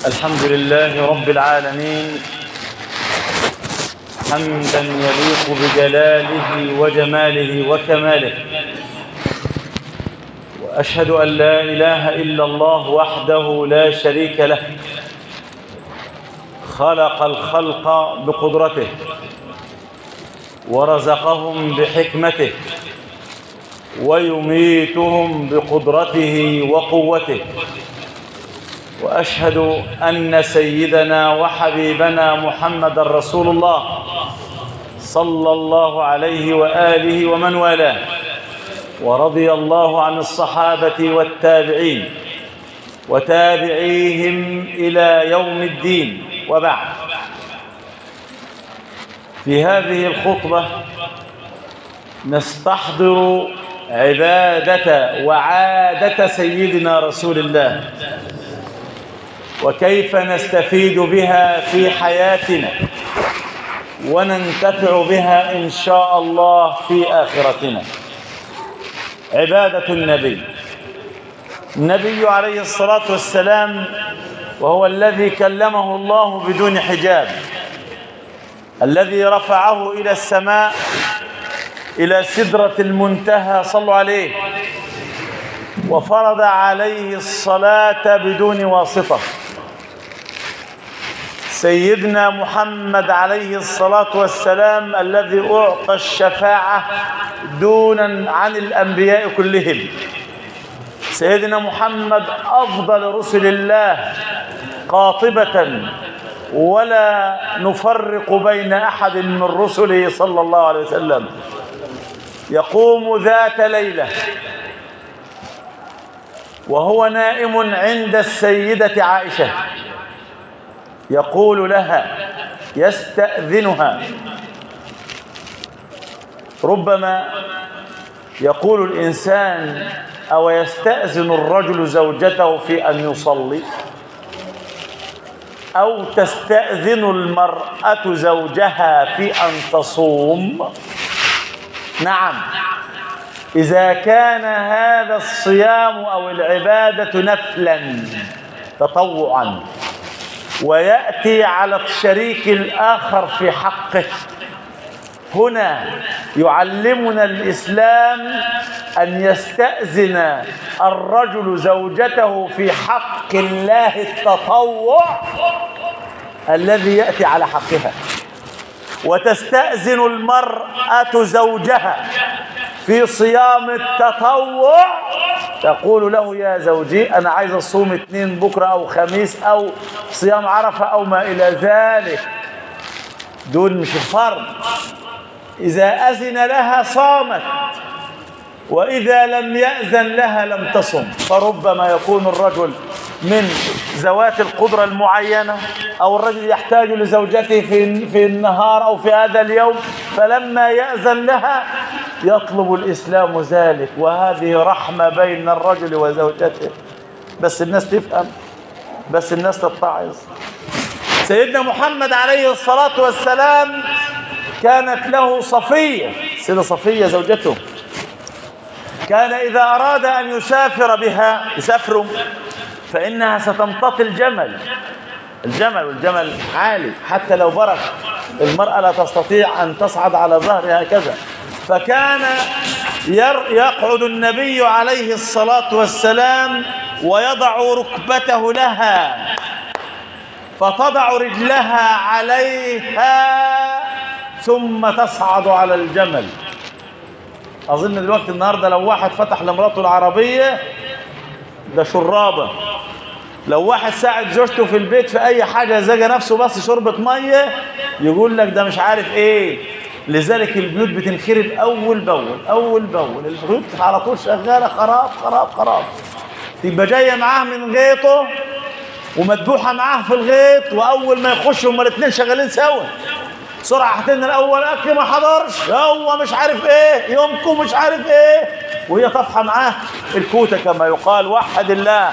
الحمد لله رب العالمين حمدا يليق بجلاله وجماله وكماله، وأشهد أن لا إله إلا الله وحده لا شريك له، خلق الخلق بقدرته ورزقهم بحكمته ويميتهم بقدرته وقوته. وأشهد أن سيدنا وحبيبنا محمد رسول الله صلى الله عليه وآله ومن والاه، ورضي الله عن الصحابة والتابعين وتابعيهم إلى يوم الدين. وبعد، في هذه الخطبة نستحضر عبادة وعادة سيدنا رسول الله، وكيف نستفيد بها في حياتنا وننتفع بها إن شاء الله في آخرتنا. عبادة النبي عليه الصلاة والسلام، وهو الذي كلمه الله بدون حجاب، الذي رفعه إلى السماء إلى سدرة المنتهى، صلوا عليه، وفرض عليه الصلاة بدون واسطة. سيدنا محمد عليه الصلاة والسلام الذي أعطى الشفاعة دونا عن الأنبياء كلهم. سيدنا محمد أفضل رسل الله قاطبة، ولا نفرق بين أحد من رسله صلى الله عليه وسلم. يقوم ذات ليلة وهو نائم عند السيدة عائشة، يقول لها، يستأذنها. ربما يقول الإنسان: أو يستأذن الرجل زوجته في أن يصلي؟ أو تستأذن المرأة زوجها في أن تصوم؟ نعم، إذا كان هذا الصيام أو العبادة نفلا تطوعا ويأتي على الشريك الآخر في حقه، هنا يعلمنا الإسلام أن يستأذن الرجل زوجته في حق الله التطوع الذي يأتي على حقها، وتستأذن المرأة زوجها في صيام التطوع، تقول له: يا زوجي أنا عايز أصوم 2 بكرة أو خميس أو صيام عرفة أو ما إلى ذلك. دول مش الفرض. إذا أذن لها صامت، وإذا لم يأذن لها لم تصم. فربما يكون الرجل من ذوات القدرة المعينة، أو الرجل يحتاج لزوجته في النهار أو في هذا اليوم، فلما يأذن لها يطلب الإسلام ذلك، وهذه رحمة بين الرجل وزوجته. بس الناس تفهم، بس الناس تتعظ. سيدنا محمد عليه الصلاة والسلام كانت له صفية، سيدة صفية زوجته، كان إذا أراد أن يسافر بها يسافر، فإنها ستمتطي الجمل، والجمل عالي حتى لو برك المرأة لا تستطيع أن تصعد على ظهرها هكذا. فكان يقعد النبي عليه الصلاة والسلام ويضع ركبته لها، فتضع رجلها عليها ثم تصعد على الجمل. أظن دلوقتي النهاردة لو واحد فتح لمراته العربية ده شرابة، لو واحد ساعد زوجته في البيت في أي حاجة زجى نفسه بس شربة مية يقول لك ده مش عارف إيه. لذلك البيوت بتنخرب أول بأول، البيوت على طول شغالة خراب خراب خراب. تبقى جاية معاه من غيطه ومدبوحة معاه في الغيط، وأول ما يخشوا هما الاتنين شغالين سوا، بسرعة هاتلنا الأول أكل ما حضرش، هو مش عارف إيه يومكم مش عارف إيه، وهي طافحة معاه الكوتة كما يقال. وحد الله.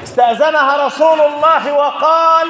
استأذنها رسول الله وقال: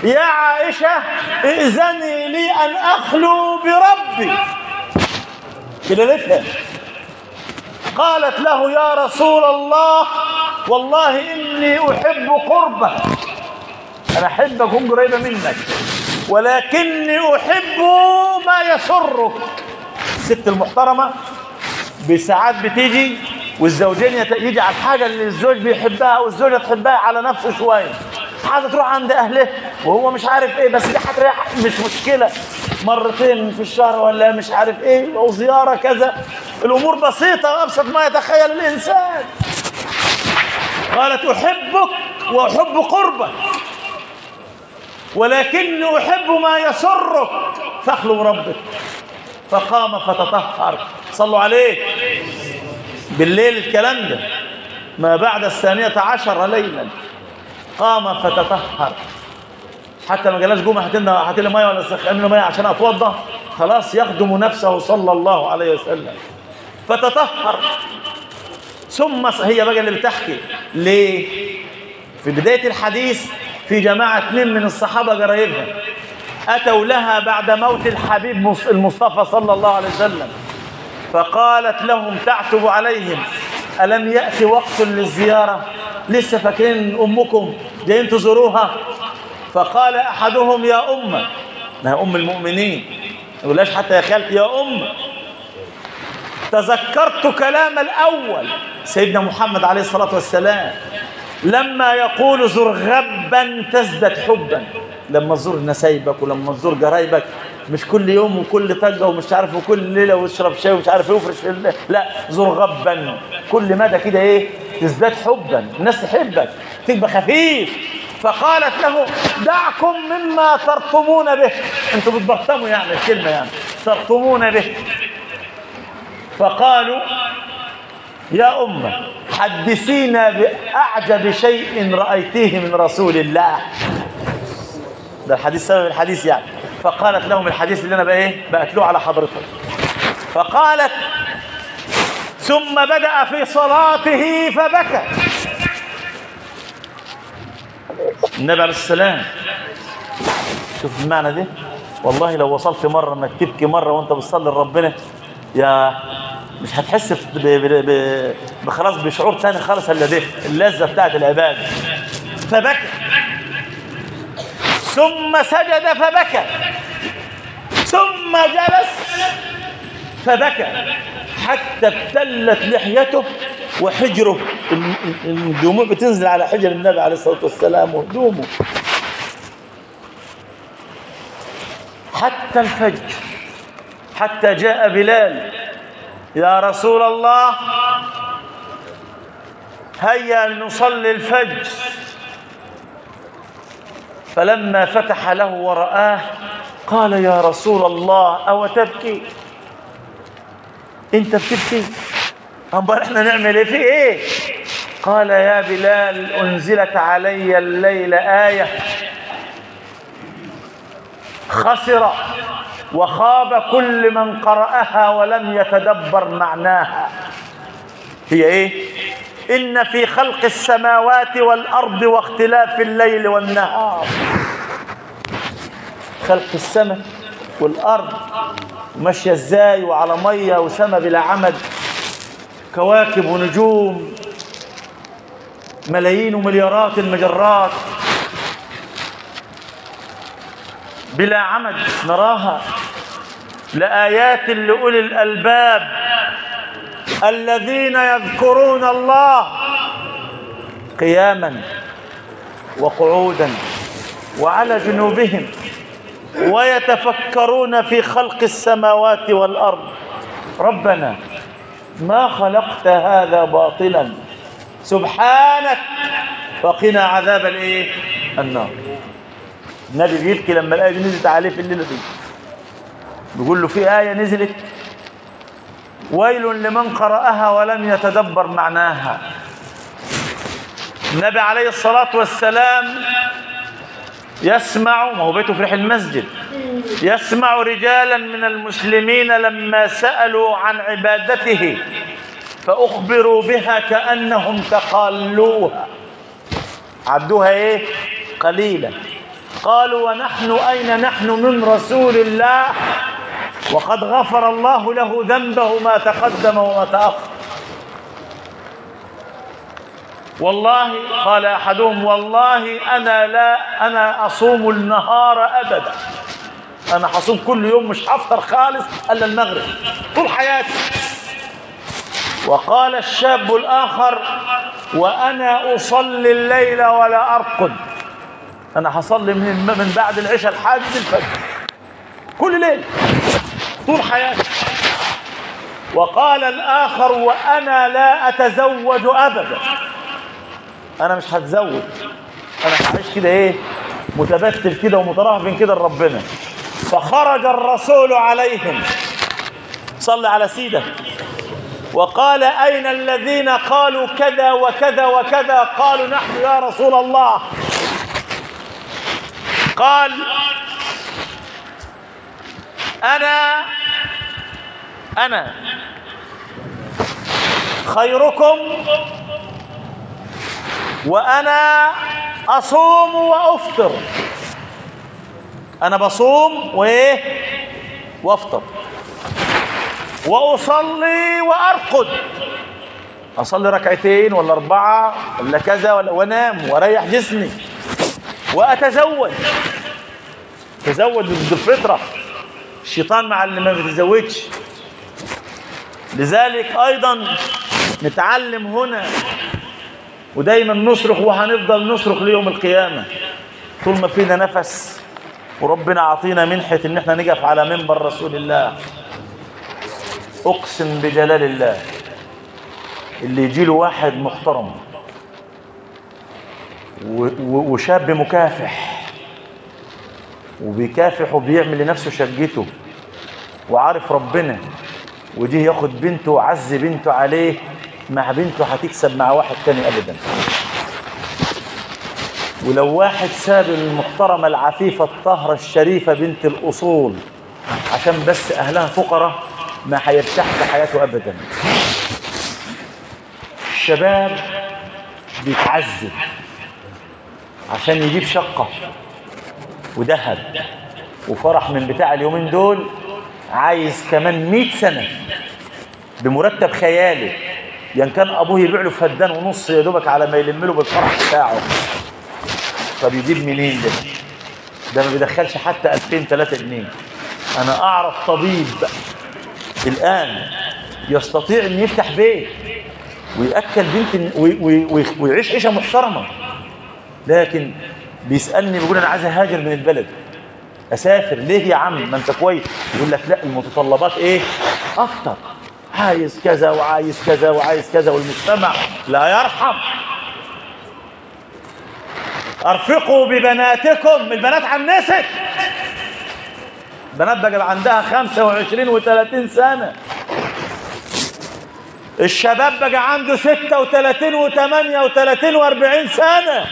يا عائشة ائذني لي أن أخلو بربي. كلمتها قالت له: يا رسول الله والله إني أحب قربه أنا أحب أكون قريبة منك، ولكني أحب ما يسرك. الست المحترمة بساعات بتيجي والزوجين يجي على الحاجة اللي الزوج بيحبها والزوجة تحبها على نفسه شوية، عايزة تروح عند أهله وهو مش عارف إيه، بس دي هتريح مش مشكلة، مرتين في الشهر ولا مش عارف إيه، أو زيارة كذا، الأمور بسيطة وأبسط ما يتخيل الإنسان. قالت أحبك وأحب قربك، ولكني أحب ما يسرك فاخلو ربك. فقام فتطهر. صلوا عليه. بالليل الكلام ده ما بعد 12 ليلا. قام فتطهر، حتى ما قالش قوم هات لي ميه ولا سخن له ميه عشان اتوضا، خلاص يخدم نفسه صلى الله عليه وسلم. فتطهر. ثم هي بقى اللي بتحكي ليه في بدايه الحديث في جماعه 2 من الصحابه قرايبها اتوا لها بعد موت الحبيب المصطفى صلى الله عليه وسلم، فقالت لهم تعتب عليهم ألم يأتي وقت للزيارة؟ لسه فاكرين أمكم جايين تزوروها؟ فقال أحدهم يا أمة، ما هي أم المؤمنين، ما يقولهاش حتى يا خالتي، يا أمة، تذكرت كلام الأول سيدنا محمد عليه الصلاة والسلام لما يقول زر غبا تزدد حبا. لما تزور نسايبك ولما تزور قرايبك، مش كل يوم وكل طقه ومش عارف وكل ليله واشرب شاي ومش عارف يفرش في الليل. لا، زور غبا، كل مدى كده ايه تزداد حبا، الناس تحبك تبقى خفيف. فقالت له دعكم مما ترطمون به، انتوا بتبطموا يعني الكلمه يعني ترطمون به. فقالوا يا أمة حدثينا بأعجب شيء رأيتيه من رسول الله. ده الحديث سبب الحديث يعني. فقالت لهم الحديث اللي أنا بأتلوه على حضرتك. فقالت ثم بدأ في صلاته فبكى. النبي عليه السلام، شوف المعنى ده، والله لو وصلت مرة انك تبكي مرة وانت بتصلي لربنا، يا مش هتحس بخلاص بشعور ثاني خالص الا ده اللذة بتاعت العبادة. فبكى ثم سجد فبكى ثم جلس فبكى حتى ابتلت لحيته وحجره، الدموع بتنزل على حجر النبي عليه الصلاة والسلام وهدومه حتى الفجر، حتى جاء بلال يا رسول الله هيا نصلي الفجر. فلما فتح له ورآه قال يا رسول الله أو تبكي؟ انت بتبكي؟ امال احنا نعمل ايه في ايه؟ قال يا بلال انزلت علي الليل آية خسر وخاب كل من قرأها ولم يتدبر معناها. هي ايه؟ إن في خلق السماوات والأرض واختلاف الليل والنهار. خلق السماء والأرض ماشية ازاي وعلى مية وسماء بلا عمد، كواكب ونجوم، ملايين ومليارات المجرات بلا عمد نراها، لآيات لأولي الألباب الذين يذكرون الله قياما وقعودا وعلى جنوبهم ويتفكرون في خلق السماوات والأرض ربنا ما خلقت هذا باطلا سبحانك وقنا عذاب النار. النبي بيبكي لما الآية دي نزلت عليه في الليلة دي، بيقول له في آية نزلت ويل لمن قرأها ولم يتدبر معناها. النبي عليه الصلاة والسلام يسمع، ما هو بيته في ريح المسجد، يسمع رجالا من المسلمين لما سألوا عن عبادته فأخبروا بها كأنهم تقالوها، عدوها قليلا. قالوا ونحن أين نحن من رسول الله وقد غفر الله له ذنبه ما تقدم وما تأخر. والله قال أحدهم والله أنا أصوم النهار أبدا، أنا هصوم كل يوم مش هفطر خالص إلا المغرب طول حياتي. وقال الشاب الآخر وأنا أصلي الليل ولا أرقد، أنا هصلي من بعد العشاء لحد الفجر كل ليل طول حياتي. وقال الآخر وأنا لا أتزوج أبدا، أنا مش هتزوج، أنا هعيش كده إيه متبتل كده ومترهبن كده لربنا. فخرج الرسول عليهم صلى على سيدك وقال أين الذين قالوا كذا وكذا وكذا؟ قالوا نحن يا رسول الله. قال أنا خيركم وأنا أصوم وأفطر، أنا بصوم وأفطر وأصلي وأرقد، أصلي ركعتين ولا 4 ولا كذا وأنام وأريح جسمي وأتزوج. تزوج ضد الفطرة، الشيطان مع اللي ما بيتزوجش. لذلك أيضا نتعلم هنا ودايما نصرخ وهنفضل نصرخ ليوم القيامة طول ما فينا نفس وربنا عطينا منحة ان احنا نقف على منبر رسول الله. اقسم بجلال الله اللي يجي له واحد محترم وشاب مكافح وبيكافح وبيعمل لنفسه شقته وعارف ربنا، ويجي ياخد بنته وعز بنته عليه، مع بنته هتكسب مع واحد تاني ابدا. ولو واحد ساب المحترمة العفيفة الطاهرة الشريفة بنت الأصول عشان بس أهلها فقراء ما هيرتاح في حياته أبدا. الشباب بيتعذب عشان يجيب شقة وذهب وفرح من بتاع اليومين دول، عايز كمان 100 سنة بمرتب خيالي، يعني كان أبوه يبيع له فدان ونص يا دوبك على ما يلم له بالفرح بتاعه. طب يجيب منين ده؟ ما بيدخلش حتى 2000-3 جنيه. أنا أعرف طبيب الآن يستطيع أن يفتح بيت ويأكل بنت ويعيش عيشة محترمة، لكن بيسألني بيقول أنا عايز أهاجر من البلد، أسافر ليه يا عم ما أنت كويس؟ يقول لك لا المتطلبات أكتر، عايز كذا وعايز كذا وعايز كذا، والمجتمع لا يرحم. ارفقوا ببناتكم، البنات عنست، البنات بقى عندها 25 و30 سنة، الشباب بقى عنده 36 و38 و40 سنة.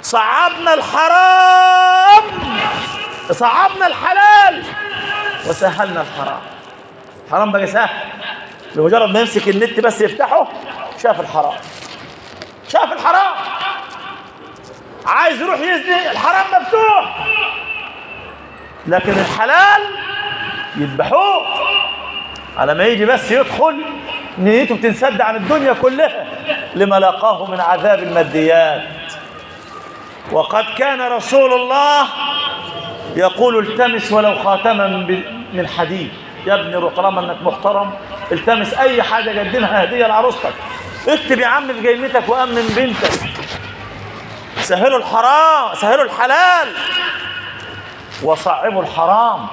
صعبنا الحرام، صعبنا الحلال وسهلنا الحرام. الحرام بقى سهل، بمجرد ما يمسك النت بس يفتحه شاف الحرام، شاف الحرام. عايز يروح يزني الحرام مفتوح، لكن الحلال يذبحوه على ما يجي بس يدخل نيته بتنسد عن الدنيا كلها لما لاقاه من عذاب الماديات. وقد كان رسول الله يقول التمس ولو خاتما من حديد. يا ابني طالما انك محترم التمس اي حاجه قدمها هديه لعروستك، اكتب يا عم في جيبتك وامن بنتك. سهلوا الحرام، سهلوا الحلال وصعبوا الحرام،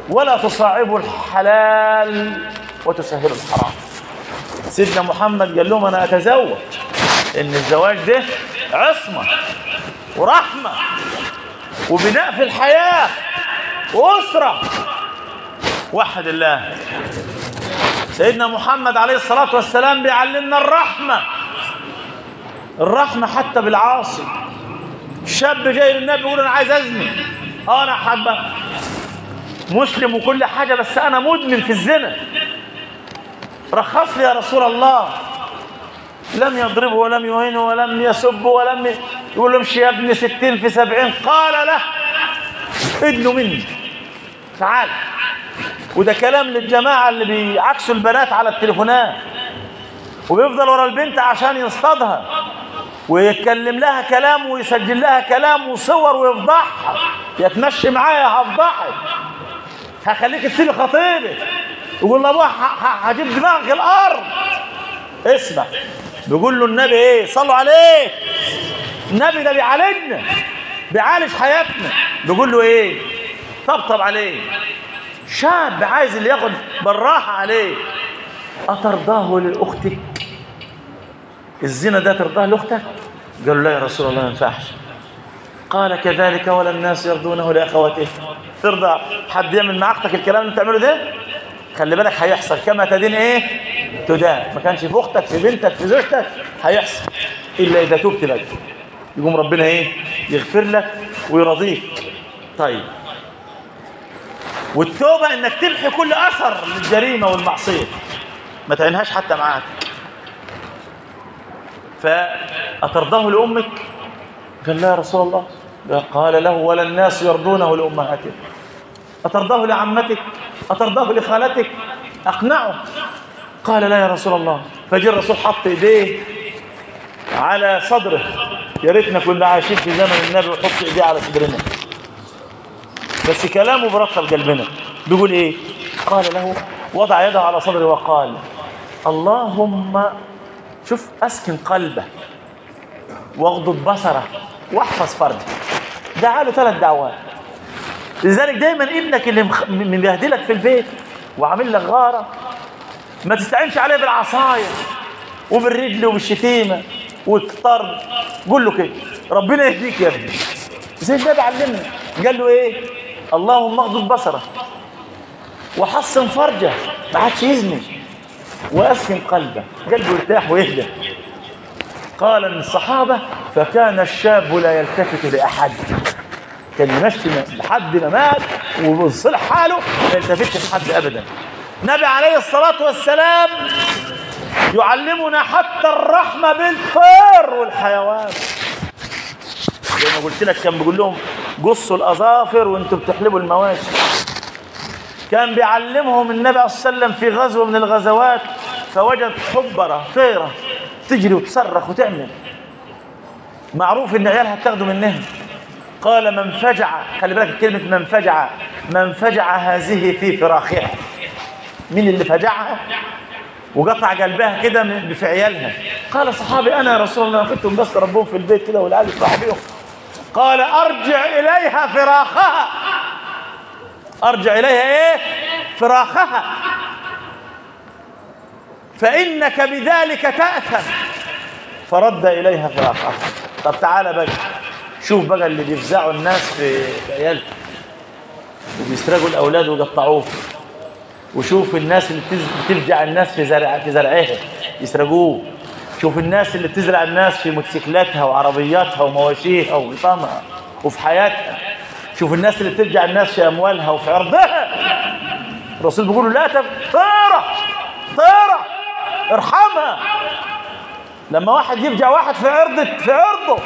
ولا تصعبوا الحلال وتسهلوا الحرام. سيدنا محمد قال لهم انا اتزوج، ان الزواج ده عصمه ورحمه وبناء في الحياه واسره. وحد الله. سيدنا محمد عليه الصلاة والسلام بيعلمنا الرحمة، الرحمة حتى بالعاصي. الشاب جاي للنبي يقول أنا عايز أزني، أنا حابة مسلم وكل حاجة بس أنا مدمن في الزنا، رخص لي يا رسول الله. لم يضربه ولم يهينه ولم يسبه ولم يقول له امشي يا ابني 60 في 70. قال له ادنوا مني، تعال. وده كلام للجماعة اللي بيعكسوا البنات على التليفونات. ويفضل ورا البنت عشان يصطادها ويتكلم لها كلام ويسجل لها كلام وصور ويفضحها. يتمشي معايا هفضحك، هخليك تسيبي خطيبك، يقول لابوها هجيب دماغك الارض. اسمع، بيقول له النبي ايه؟ صلوا عليه. النبي ده بيعالجنا، بيعالج حياتنا. بيقول له ايه؟ طبطب عليه. شاب عايز اللي ياخد بالراحه عليه. اترضاه لاختك؟ الزنا ده ترضاه لاختك؟ قال له لا يا رسول الله ما ينفعش. قال كذلك ولا الناس يرضونه لاخواته. ترضى حد يعمل مع اختك الكلام اللي بتعمله ده؟ خلي بالك هيحصل كما تدين ايه تدان. ما كانش في اختك، في بنتك، في زوجتك، هيحصل الا اذا تبت بقى. يقوم ربنا ايه؟ يغفر لك ويرضيك. طيب، والتوبه انك تمحي كل اثر للجريمه والمعصيه، ما تعينهاش حتى معاك. فأترضاه لأمك؟ قال لا يا رسول الله. قال له ولا الناس يرضونه لأمهاتهم. أترضاه لعمتك؟ أترضاه لخالتك؟ أقنعه. قال لا يا رسول الله. فجاء الرسول حط ايديه على صدره. يا ريتنا كنا عايشين في زمن النبي وحط ايديه على صدرنا، بس كلامه برقب قلبنا. بيقول ايه؟ قال له، وضع يده على صدره وقال اللهم، شوف، اسكن قلبه واغضض بصره واحفظ فرجه. دعا له 3 دعوات. لذلك دايما ابنك اللي مبهدلك في البيت وعامل لك غاره، ما تستعينش عليه بالعصايه وبالرجل وبالشتيمه والطرد. قول له كده ربنا يهديك يا ابني، زي النبي علمنا. قال له ايه؟ اللهم اغضض بصره وحصن فرجه، ما عادش يزني، واسكن قلبه، قلبه يرتاح ويهدى. قال الصحابه فكان الشاب لا يلتفت لاحد، كان يمشي لحد ما مات وصلح حاله ما يلتفتش لحد ابدا. النبي عليه الصلاه والسلام يعلمنا حتى الرحمه بالطير والحيوان. زي ما قلت لك كان بيقول لهم قصوا الاظافر وانتم بتحلبوا المواشي. كان بيعلمهم النبي عليه الصلاه والسلام في غزوه من الغزوات، فوجد حبره طيره تجري وتصرخ وتعمل، معروف ان عيالها هتاخدوا منها. قال من فجع، خلي بالك كلمه من فجع، من فجع هذه في فراخها. مين اللي فجعها وقطع قلبها كده في عيالها؟ قال صحابي انا يا رسول الله، كنت بس ربهم في البيت كده والعيال يفرحوا بيهم. قال ارجع اليها فراخها. ارجع اليها ايه؟ فراخها، فانك بذلك تاثم. فرد اليها فراخها. طب تعالى بقى شوف بقى اللي بيفزعوا الناس في عيالهم وبيسرقوا الاولاد ويقطعوه، وشوف الناس اللي بتفجع الناس في زرعها يسرقوه. شوف الناس اللي بتزرع الناس في موتوسيكلاتها وعربياتها ومواشيها وغطامها وفي حياتها. شوف الناس اللي بتفجع الناس في اموالها وفي عرضها. الرسول بيقول لا طيره ارحمها. لما واحد يفجع واحد في عرضه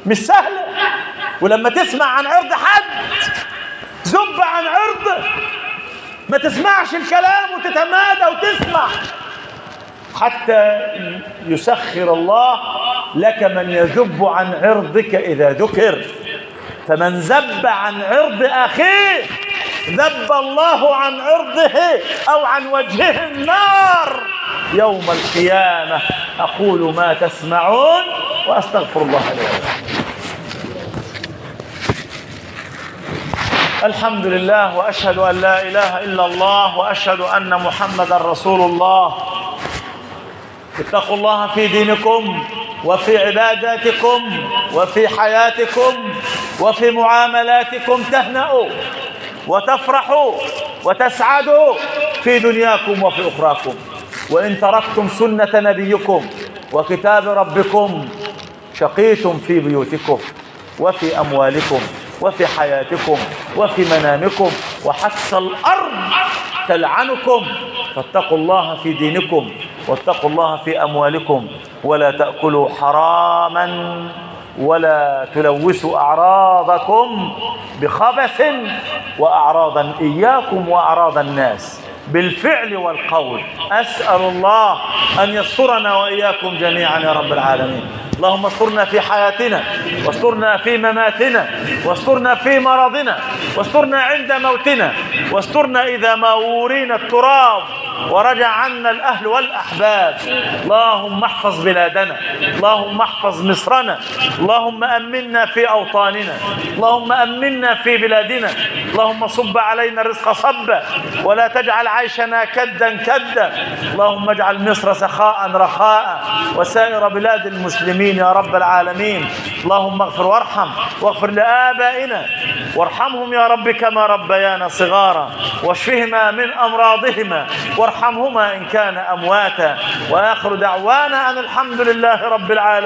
مش سهله، ولما تسمع عن عرض حد زب عن عرضه، ما تسمعش الكلام وتتمادى وتسمع، حتى يسخر الله لك من يذب عن عرضك إذا ذكر. فمن ذب عن عرض أخيه ذب الله عن عرضه أو عن وجهه النار يوم القيامة. أقول ما تسمعون وأستغفر الله لي ولكم. الحمد لله، وأشهد أن لا إله إلا الله، وأشهد أن محمدا رسول الله. اتقوا الله في دينكم وفي عباداتكم وفي حياتكم وفي معاملاتكم، تهنأوا وتفرحوا وتسعدوا في دنياكم وفي أخراكم. وإن تركتم سنة نبيكم وكتاب ربكم شقيتم في بيوتكم وفي أموالكم وفي حياتكم وفي منامكم، وحتى الأرض تلعنكم. فاتقوا الله في دينكم واتقوا الله في أموالكم، ولا تأكلوا حراما ولا تلوثوا أعراضكم بخبث وأعراضا إياكم وأعراض الناس. بالفعل والقول. أسأل الله أن يسترنا وإياكم جميعا يا رب العالمين. اللهم استرنا في حياتنا، واسترنا في مماتنا، واسترنا في مرضنا، واسترنا عند موتنا، واسترنا إذا ما ورينا التراب ورجع عنا الأهل والأحباب. اللهم احفظ بلادنا، اللهم احفظ مصرنا، اللهم أمنا في أوطاننا، اللهم أمنا في بلادنا، اللهم صب علينا الرزق صبا ولا تجعل عيشنا كدا كدا. اللهم اجعل مصر سخاء رخاء وسائر بلاد المسلمين يا رب العالمين. اللهم اغفر وارحم، واغفر لآبائنا وارحمهم يا رب كما ربيانا صغارا، واشفهما من أمراضهما وارحمهما إن كان أمواتا. وآخر دعوانا أن الحمد لله رب العالمين.